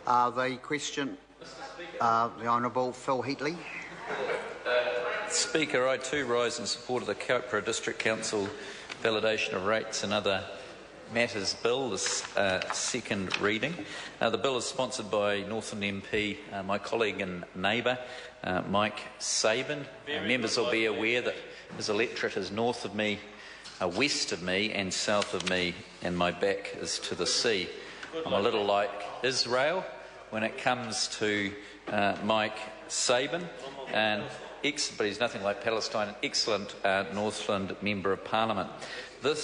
The question, the Honourable Phil Heatley. Speaker, I too rise in support of the Kaipara District Council validation of rates and other matters bill, this second reading. The bill is sponsored by Northland MP, my colleague and neighbour, Mike Sabin. Members will be aware that his electorate is north of me, west of me and south of me, and my back is to the sea. I'm a little like Israel when it comes to Mike Sabin, but he's nothing like Palestine, an excellent Northland Member of Parliament.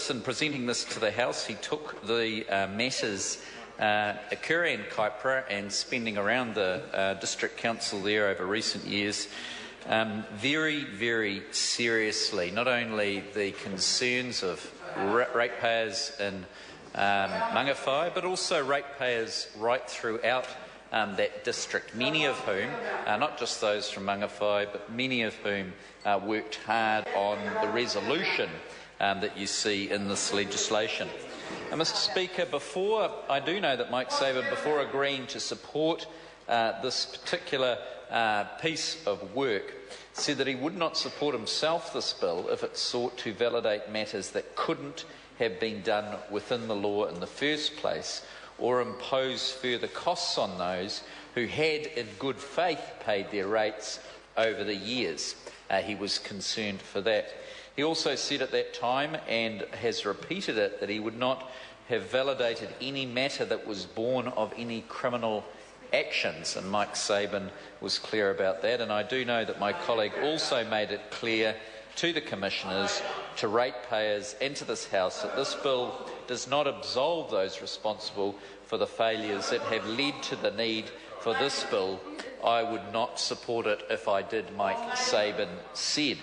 In presenting this to the House, he took the matters occurring in Kaipara and spending around the District Council there over recent years very, very seriously. Not only the concerns of ratepayers in Mangawhai, but also ratepayers right throughout that district, many of whom, not just those from Mangawhai, but many of whom worked hard on the resolution that you see in this legislation. Mr Speaker, I do know that Mike Sabin, before agreeing to support this particular piece of work, said that he would not support himself this bill if it sought to validate matters that couldn't have been done within the law in the first place, or impose further costs on those who had in good faith paid their rates over the years. He was concerned for that. He also said at that time, and has repeated it, that he would not have validated any matter that was born of any criminal actions, and Mike Sabin was clear about that. And I do know that my colleague also made it clear to the Commissioners, to ratepayers and to this House that this bill does not absolve those responsible for the failures that have led to the need for this bill. I would not support it if I did, Mike Sabin said.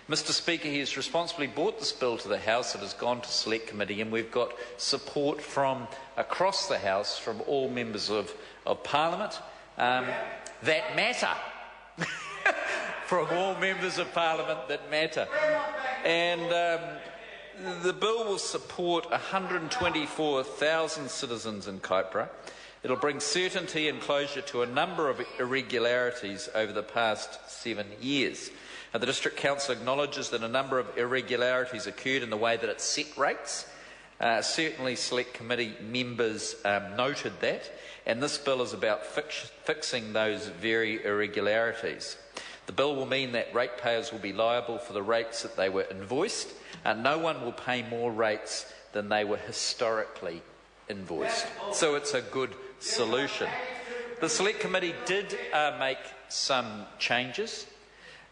Mr Speaker, he has responsibly brought this bill to the House. It has gone to Select Committee, and we've got support from across the House, from all members of Parliament that matter. From all members of Parliament that matter. And the bill will support 124,000 citizens in Kaipara. It will bring certainty and closure to a number of irregularities over the past 7 years. The District Council acknowledges that a number of irregularities occurred in the way that it set rates. Certainly Select Committee members noted that, and this bill is about fixing those very irregularities. The bill will mean that ratepayers will be liable for the rates that they were invoiced, and no one will pay more rates than they were historically invoiced. So it's a good solution. The Select Committee did make some changes.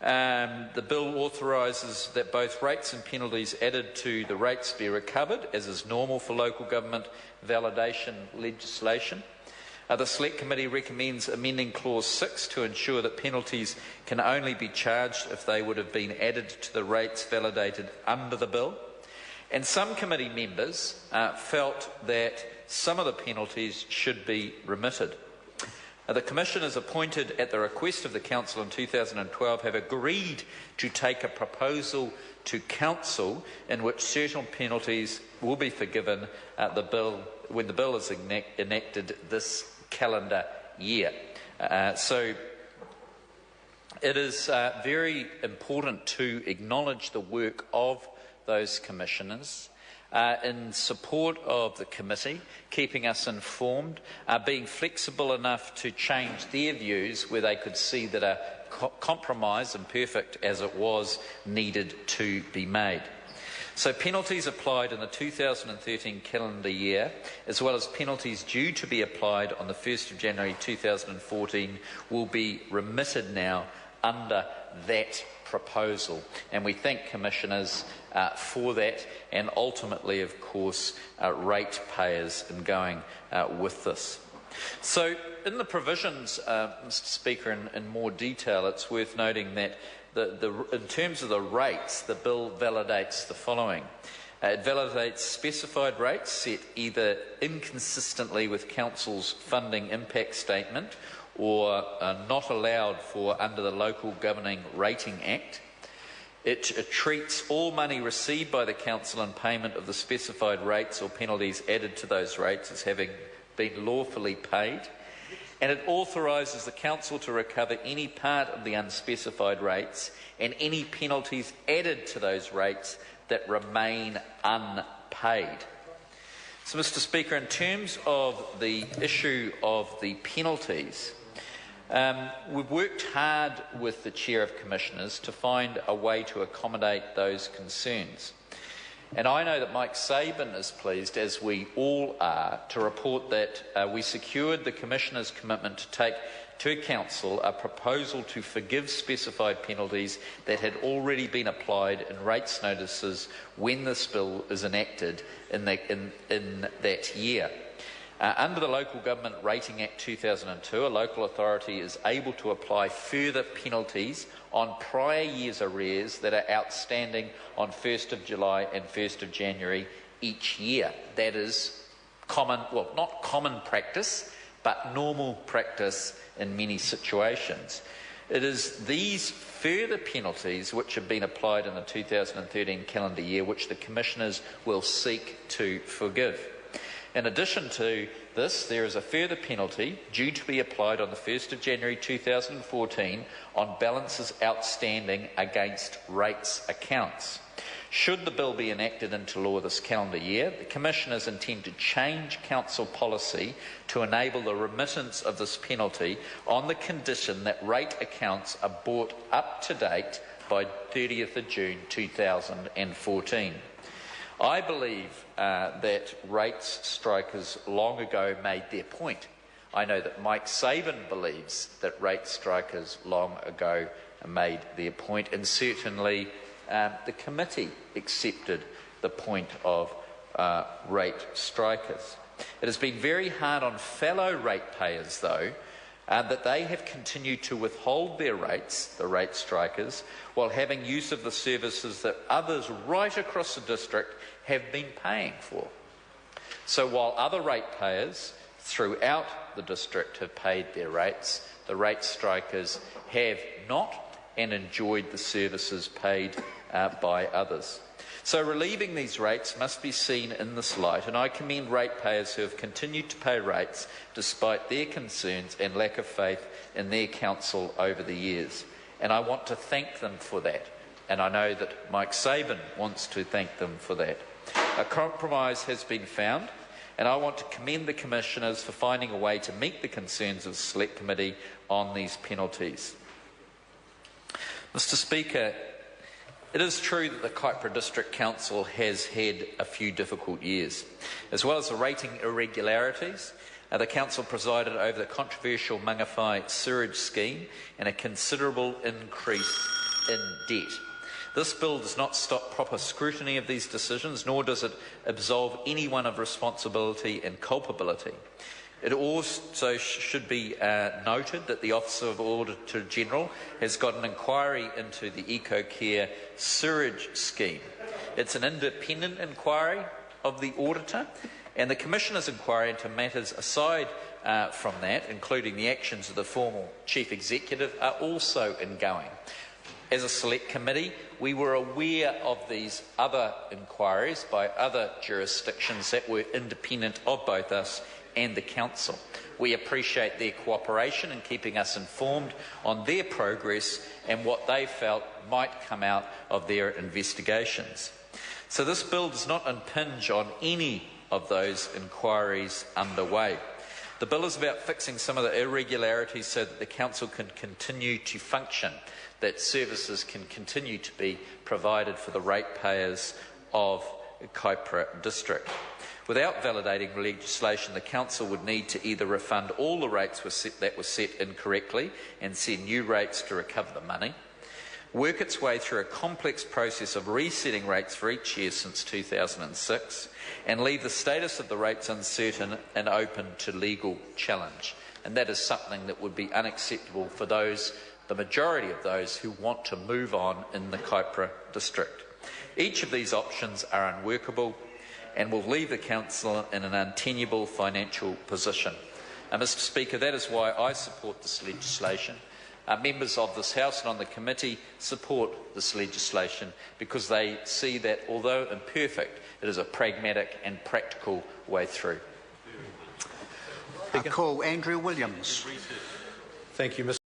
The bill authorises that both rates and penalties added to the rates be recovered, as is normal for local government validation legislation. The Select Committee recommends amending Clause 6 to ensure that penalties can only be charged if they would have been added to the rates validated under the bill. And some committee members felt that some of the penalties should be remitted. The Commissioners appointed at the request of the Council in 2012 have agreed to take a proposal to Council in which certain penalties will be forgiven when the bill is enacted this calendar year. So it is very important to acknowledge the work of those Commissioners in support of the committee, keeping us informed, being flexible enough to change their views where they could see that a compromise, imperfect as it was, needed to be made. So penalties applied in the 2013 calendar year, as well as penalties due to be applied on the 1st of January 2014, will be remitted now under that proposal. And we thank Commissioners for that, and ultimately, of course, ratepayers in going with this. So in the provisions, Mr Speaker, in more detail, it's worth noting that in terms of the rates, the bill validates the following. It validates specified rates set either inconsistently with Council's funding impact statement or not allowed for under the Local Governing Rating Act. It treats all money received by the Council in payment of the specified rates or penalties added to those rates as having been lawfully paid. and it authorises the Council to recover any part of the unspecified rates and any penalties added to those rates that remain unpaid. So, Mr Speaker, in terms of the issue of the penalties, we've worked hard with the Chair of Commissioners to find a way to accommodate those concerns. And I know that Mike Sabin is pleased, as we all are, to report that we secured the Commissioner's commitment to take to Council a proposal to forgive specified penalties that had already been applied in rates notices when this bill is enacted in that year. Under the Local Government Rating Act 2002, a local authority is able to apply further penalties on prior year's arrears that are outstanding on 1st of July and 1st of January each year. That is common, well, not common practice, but normal practice in many situations. It is these further penalties which have been applied in the 2013 calendar year which the Commissioners will seek to forgive. In addition to this, there is a further penalty due to be applied on the 1st of January 2014 on balances outstanding against rates accounts. Should the bill be enacted into law this calendar year, the Commissioners intend to change Council policy to enable the remittance of this penalty on the condition that rate accounts are brought up to date by 30th of June 2014. I believe that rates strikers long ago made their point. I know that Mike Sabin believes that rate strikers long ago made their point, and certainly the committee accepted the point of rate strikers. It has been very hard on fellow ratepayers, though, that they have continued to withhold their rates, the rate strikers, while having use of the services that others right across the district have been paying for. So while other ratepayers throughout the district have paid their rates, the rate strikers have not and enjoyed the services paid by others. So relieving these rates must be seen in this light, and I commend ratepayers who have continued to pay rates despite their concerns and lack of faith in their council over the years. And I want to thank them for that, and I know that Mike Sabin wants to thank them for that. A compromise has been found, and I want to commend the Commissioners for finding a way to meet the concerns of the Select Committee on these penalties. Mr Speaker, it is true that the Kaipara District Council has had a few difficult years. As well as the rating irregularities, the Council presided over the controversial Mangawhai sewage scheme and a considerable increase in debt. This bill does not stop proper scrutiny of these decisions, nor does it absolve anyone of responsibility and culpability. It also should be noted that the Office of Auditor General has got an inquiry into the EcoCare sewerage scheme. It's an independent inquiry of the auditor, and the Commissioner's inquiry into matters aside from that, including the actions of the former Chief Executive, are also ongoing. As a Select Committee, we were aware of these other inquiries by other jurisdictions that were independent of both us and the Council. We appreciate their cooperation in keeping us informed on their progress and what they felt might come out of their investigations. So this bill does not impinge on any of those inquiries underway. The bill is about fixing some of the irregularities so that the Council can continue to function, that services can continue to be provided for the ratepayers of Kaipara District. Without validating legislation, the Council would need to either refund all the rates that were set incorrectly and set new rates to recover the money, work its way through a complex process of resetting rates for each year since 2006, and leave the status of the rates uncertain and open to legal challenge. And that is something that would be unacceptable for those, the majority of those who want to move on in the Kaipara District. Each of these options are unworkable and will leave the Council in an untenable financial position. Mr Speaker, that is why I support this legislation. Members of this House and on the committee support this legislation because they see that, although imperfect, it is a pragmatic and practical way through. Speaker. call Andrew Williams. Thank you, Mr.